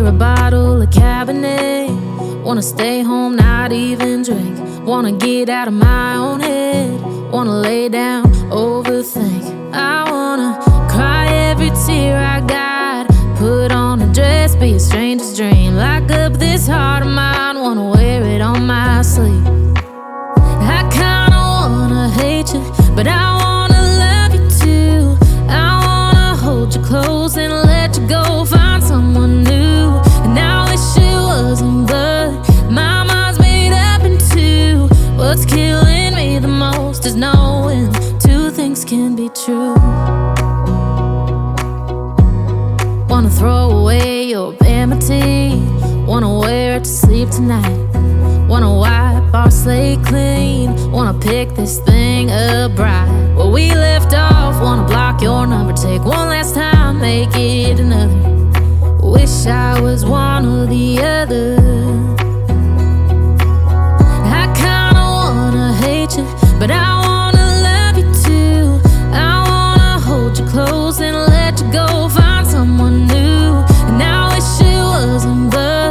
clear a bottle of Cabernet. Wanna stay home, not even drink. Wanna get out of my own head. Wanna lay down, overthink. I wanna cry every tear I got. Put on a dress, be a stranger's dream. Lock up this heart of mine, wanna wear it on my sleeve. I kinda wanna hate you, but I wanna love you too. I wanna hold you close and let you go, find someone new. And I wish it wasn't, but my mind's made up in two. What's killing me the most is knowing two things can be true. Wanna throw away your vanity. Wanna wear it to sleep tonight. Wanna wipe our slate clean. Wanna pick this thing up right where we left off. Wanna block your number, take one last time, make it another. Wish I was one or the other. I kinda wanna hate you, but I wanna love you too. I wanna hold you close and let you go, find someone new. And I wish it wasn't, but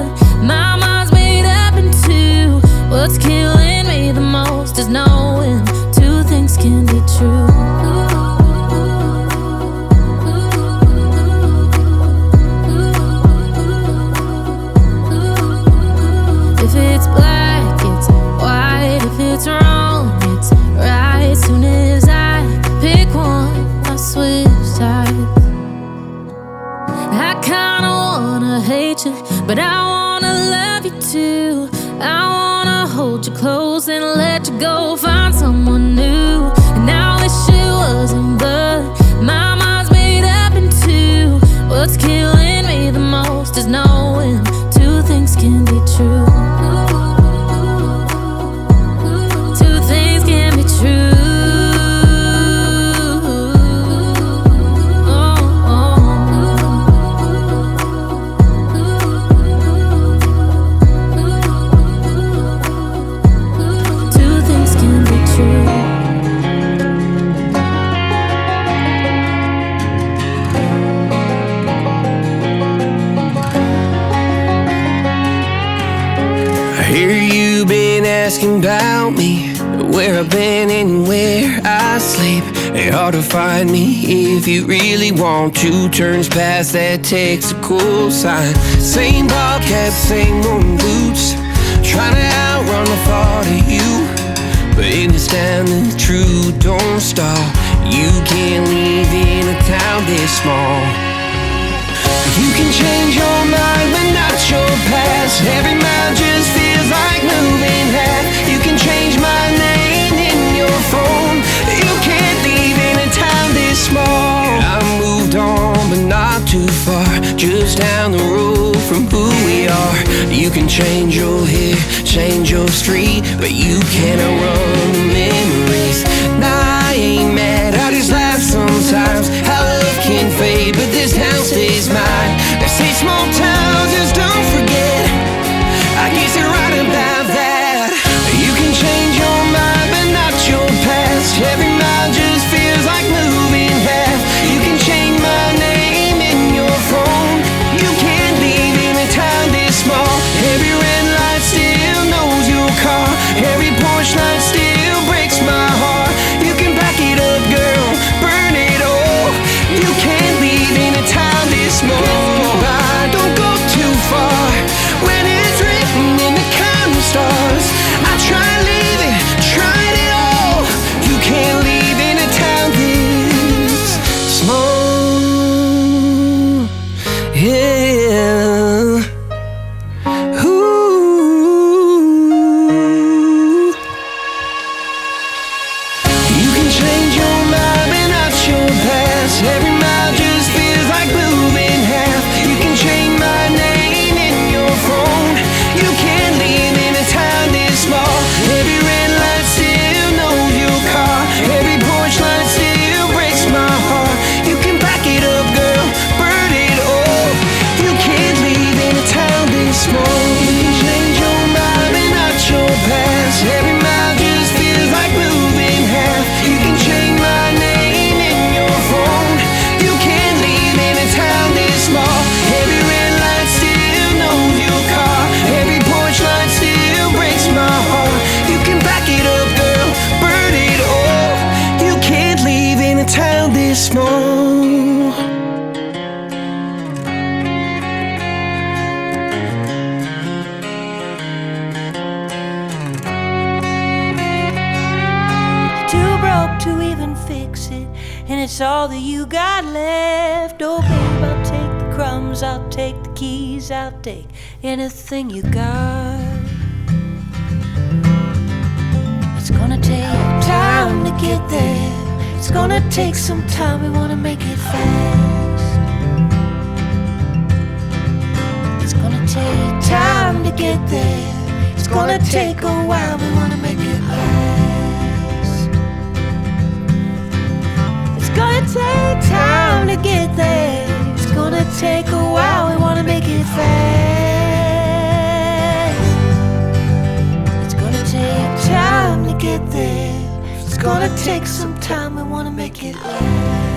my mind's made up in two. What's killing me the most is knowing two things can be true. If it's black, it's white. If it's wrong, it's right. Soon as I pick one, I switch sides. I kinda wanna hate you, but I wanna love you too. I wanna hold you close and let you go, find someone new. And I wish it wasn't, but my mind's made up in two. What's killing me the most is knowing two things can be true. Two things can be true. Asking about me, where I've been and where I sleep. It's hard to find me if you really want to. Turns past that takes a cool sign. Same bobcat, same old boots, trying to outrun the thought of you. But in this town the truth don't stop. You can't live in a town this small. You can change your mind, but not your past. Every mile just feels like moving half. You can change my name in your phone. You can't leave in a town this small. I moved on, but not too far, just down the road from who we are. You can change your hair, change your street, but you cannot run the memories. Nah, I ain't mad, I just laugh sometimes. How love can fade, but this town stays mine. They say small towns just don't forget. I guess you're right about that. You can change your mind, but not your past. Every mile just feels like moving half. You can change my name in your phone. You can't leave in a town this small. Every red light still knows your car. Every porch light still to even fix it, and it's all that you got left. Oh babe, I'll take the crumbs, I'll take the keys, I'll take anything you got. It's gonna take time to get there. It's gonna take some time, we wanna make it fast. It's gonna take time to get there. It's gonna take a while, we wanna make it last. It's gonna take time to get there. It's gonna take a while, we wanna make it fast. It's gonna take time to get there. It's gonna take some time, we wanna make it last.